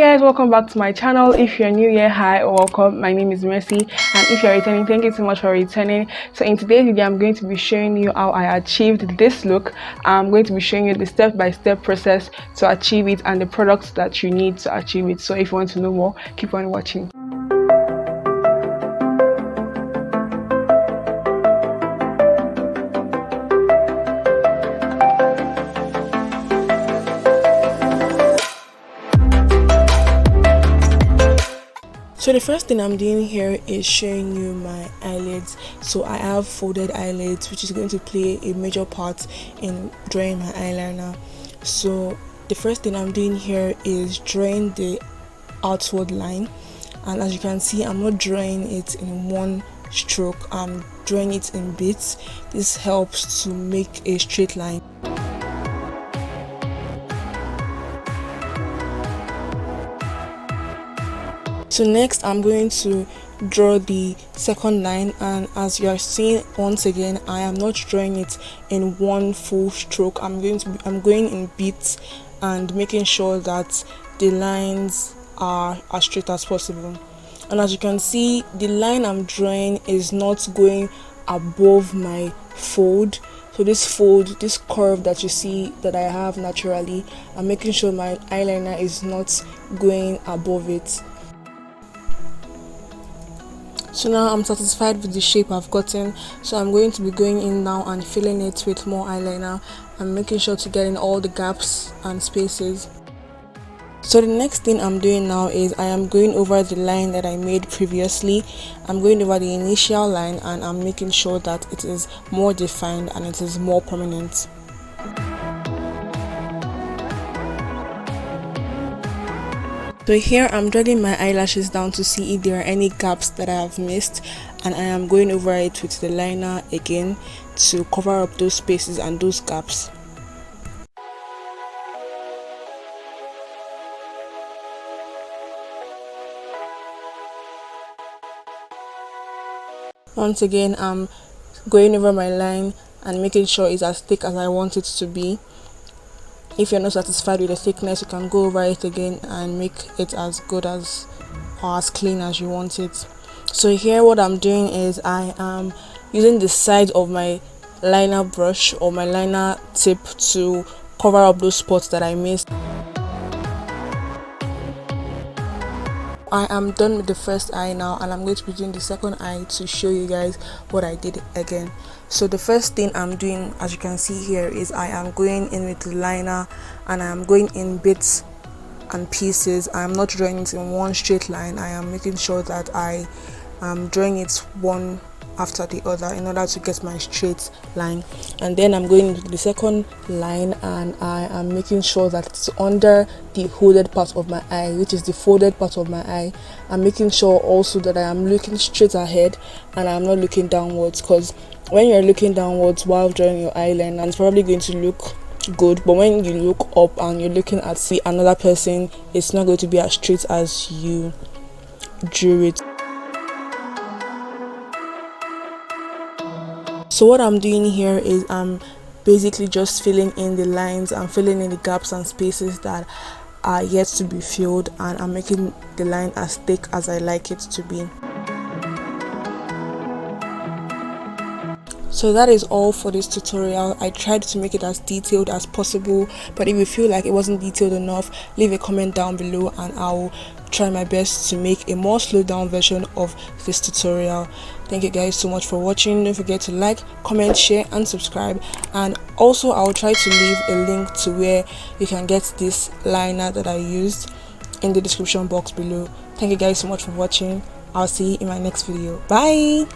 Guys, welcome back to my channel. If you're new here, hi or welcome. My name is Mercy, and if you're returning, thank you so much for returning. So in today's video, I'm going to be showing you how I achieved this look. I'm going to be showing you the step-by-step process to achieve it and the products that you need to achieve it. So if you want to know more, keep on watching. So the first thing I'm doing here is showing you my eyelids. So I have folded eyelids, which is going to play a major part in drawing my eyeliner. So the first thing I'm doing here is drawing the outward line, and as you can see, I'm not drawing it in one stroke, I'm drawing it in bits. This helps to make a straight line. So next I'm going to draw the second line, and as you are seeing, once again, I am not drawing it in one full stroke. I'm going in bits and making sure that the lines are as straight as possible. And as you can see, the line I'm drawing is not going above my fold. So this curve that you see that I have naturally, I'm making sure my eyeliner is not going above it. So now I'm satisfied with the shape I've gotten, so I'm going to be going in now and filling it with more eyeliner and making sure to get in all the gaps and spaces. So the next thing I'm doing now is I am going over the line that I made previously. I'm going over the initial line and I'm making sure that it is more defined and it is more prominent. So here I'm dragging my eyelashes down to see if there are any gaps that I have missed, and I am going over it with the liner again to cover up those spaces and those gaps. Once again, I'm going over my line and making sure it's as thick as I want it to be. If you're not satisfied with the thickness, you can go over it again and make it as good as or as clean as you want it. So here what I'm doing is I am using the side of my liner brush or my liner tip to cover up those spots that I missed. I am done with the first eye now, and I'm going to be doing the second eye to show you guys what I did again. So the first thing I'm doing, as you can see here, is I am going in with the liner and I am going in bits and pieces. I am not drawing it in one straight line. I am making sure that I am drawing it one after the other in order to get my straight line. And then I'm going into the second line and I am making sure that it's under the hooded part of my eye, which is the folded part of my eye. I'm making sure also that I am looking straight ahead and I'm not looking downwards, because when you're looking downwards while drawing your eyeliner, it's probably going to look good, but when you look up and you're looking at another person, it's not going to be as straight as you drew it. So what I'm doing here is I'm basically just filling in the lines and filling in the gaps and spaces that are yet to be filled, and I'm making the line as thick as I like it to be. So that is all for this tutorial. I tried to make it as detailed as possible, but if you feel like it wasn't detailed enough, leave a comment down below and I'll try my best to make a more slowed down version of this tutorial. Thank you guys so much for watching. Don't forget to like, comment, share and subscribe, and also I'll try to leave a link to where you can get this liner that I used in the description box below. Thank you guys so much for watching. I'll see you in my next video. Bye.